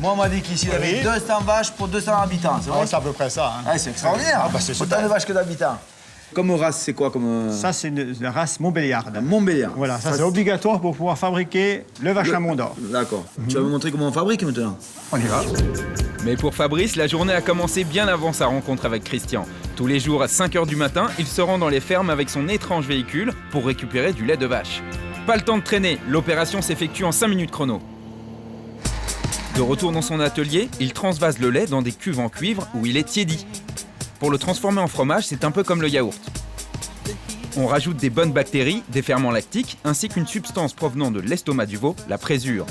Moi, on m'a dit qu'ici, il y avait 200 vaches pour 200 habitants, c'est vrai? C'est à peu près ça. Hein. Ah, c'est extraordinaire. C'est Autant super. de vaches que d'habitants. Comme race, c'est quoi comme... Ça, c'est la race Montbéliarde. Montbéliard. Voilà, ça c'est obligatoire pour pouvoir fabriquer le vacherin Mont d'Or. D'accord. Tu vas me montrer comment on fabrique maintenant? On y va. Mais pour Fabrice, la journée a commencé bien avant sa rencontre avec Christian. Tous les jours à 5 h du matin, il se rend dans les fermes avec son étrange véhicule pour récupérer du lait de vache. Pas le temps de traîner, l'opération s'effectue en 5 minutes chrono. De retour dans son atelier, il transvase le lait dans des cuves en cuivre où il est tiédi. Pour le transformer en fromage, c'est un peu comme le yaourt. On rajoute des bonnes bactéries, des ferments lactiques, ainsi qu'une substance provenant de l'estomac du veau, la présure.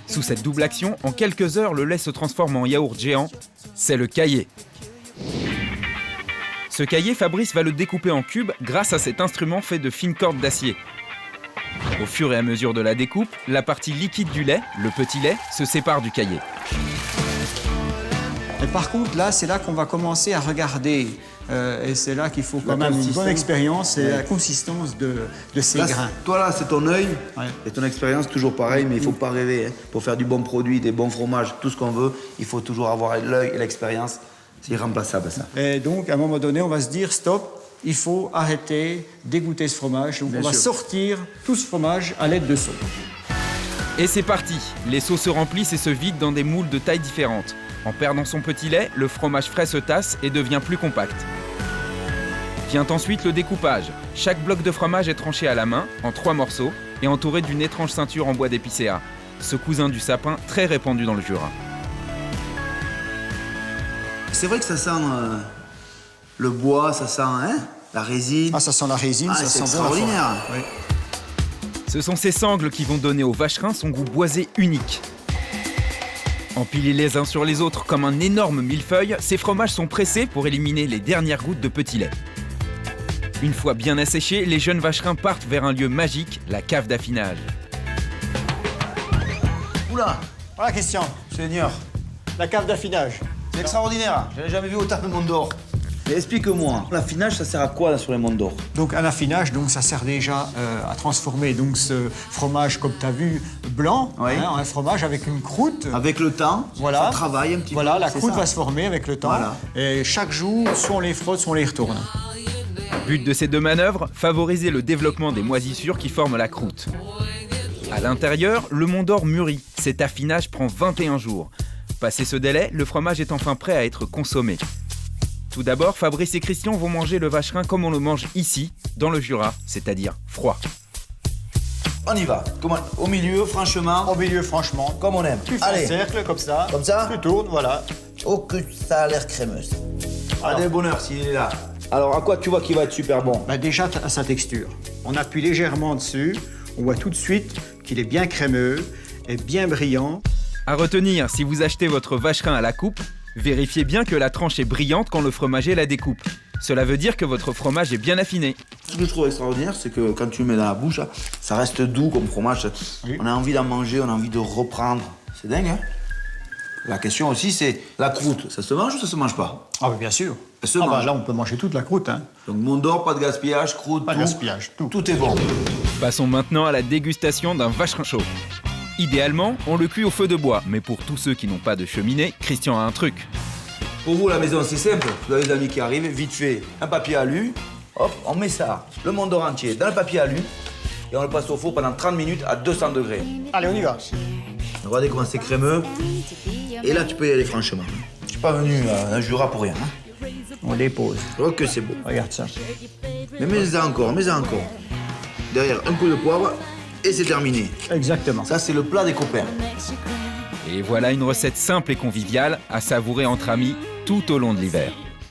Sous cette double action, en quelques heures, le lait se transforme en yaourt géant. C'est le caillé. Ce caillé, Fabrice va le découper en cubes grâce à cet instrument fait de fines cordes d'acier. Au fur et à mesure de la découpe, la partie liquide du lait, le petit lait, se sépare du caillé. Et par contre, là, c'est là qu'on va commencer à regarder. Et c'est là qu'il faut quand même une bonne expérience, c'est la consistance de ces Là, grains. toi, là, c'est ton œil Ouais. et ton expérience, toujours pareil, mais il ne faut pas rêver. Hein. Pour faire du bon produit, des bons fromages, tout ce qu'on veut, il faut toujours avoir l'œil et l'expérience. C'est irremplaçable, ça. Et donc, à un moment donné, on va se dire, stop, il faut arrêter d'égoutter ce fromage. Donc, Bien on va sûr. sortir tout ce fromage à l'aide de seaux. Et c'est parti. Les seaux se remplissent et se vident dans des moules de tailles différentes. En perdant son petit lait, le fromage frais se tasse et devient plus compact. Vient ensuite le découpage. Chaque bloc de fromage est tranché à la main, en 3 morceaux, et entouré d'une étrange ceinture en bois d'épicéa. Ce cousin du sapin très répandu dans le Jura. C'est vrai que ça sent le bois, ça sent la résine. Ah, ça sent la résine, Ah, ça c'est sent bon la forêt. extraordinaire. Oui. Ce sont ces sangles qui vont donner au vacherin son goût boisé unique. Empilés les uns sur les autres comme un énorme millefeuille, ces fromages sont pressés pour éliminer les dernières gouttes de petit lait. Une fois bien asséchés, les jeunes vacherins partent vers un lieu magique, la cave d'affinage. Oula, Voilà, Christian, Seigneur, la cave d'affinage. c'est extraordinaire. J'avais jamais vu autant de monde d'or. Mais explique-moi, l'affinage, ça sert à quoi là, sur les mondes d'or? Donc un affinage, donc ça sert déjà à transformer donc ce fromage, comme tu as vu, blanc, Oui. en un fromage avec une croûte. Avec le temps, Voilà. ça travaille un petit peu. Voilà, la c'est croûte ça. va se former avec le temps. Voilà. Et chaque jour, soit on les frotte, soit on les retourne. But de ces deux manœuvres, favoriser le développement des moisissures qui forment la croûte. À l'intérieur, le Mont d'Or mûrit. Cet affinage prend 21 jours. Passé ce délai, le fromage est enfin prêt à être consommé. Tout d'abord, Fabrice et Christian vont manger le vacherin comme on le mange ici, dans le Jura, c'est-à-dire froid. On y va. Comment? Au milieu, franchement, Au milieu, franchement, comme on aime. tu fais Allez. un cercle comme ça. Comme ça? Tu tournes, voilà. Oh, que ça a l'air crémeuse. Alors. Allez, bonheur s'il est là. Alors, à quoi tu vois qu'il va être super bon? Bah, déjà, à sa texture. On appuie légèrement dessus. On voit tout de suite qu'il est bien crémeux et bien brillant. À retenir, si vous achetez votre vacherin à la coupe, vérifiez bien que la tranche est brillante quand le fromager la découpe. Cela veut dire que votre fromage est bien affiné. Ce que je trouve extraordinaire, c'est que quand tu le mets dans la bouche, ça reste doux comme fromage. Oui. On a envie d'en manger, on a envie de reprendre. C'est dingue, hein? La question aussi, c'est la croûte. Ça se mange ou ça se mange pas? Ah, bah, bien sûr. Ça se Ah, bah, mange. là, on peut manger toute la croûte. Hein. Donc, Mont d'Or, pas de gaspillage, croûte, Pas de tout. gaspillage, tout. Tout est bon. Passons maintenant à la dégustation d'un vacherin chaud. Idéalement, on le cuit au feu de bois, mais pour tous ceux qui n'ont pas de cheminée, Christian a un truc. Pour vous, la maison, c'est simple. Vous avez des amis qui arrivent, vite fait, un papier alu. Hop, on met ça, le Mont d'Or entier, dans le papier alu. Et on le passe au four pendant 30 minutes à 200 degrés. Allez, on y va. Regardez comment c'est crémeux. Et là, tu peux y aller franchement. Je suis pas venu à un Jura pour rien. Hein. On dépose. Oh, que c'est beau. Regarde ça. Mais mets-en encore, mets-en encore. Derrière, un coup de poivre et c'est terminé. Exactement. Ça, c'est le plat des copains. Et voilà une recette simple et conviviale à savourer entre amis tout au long de l'hiver.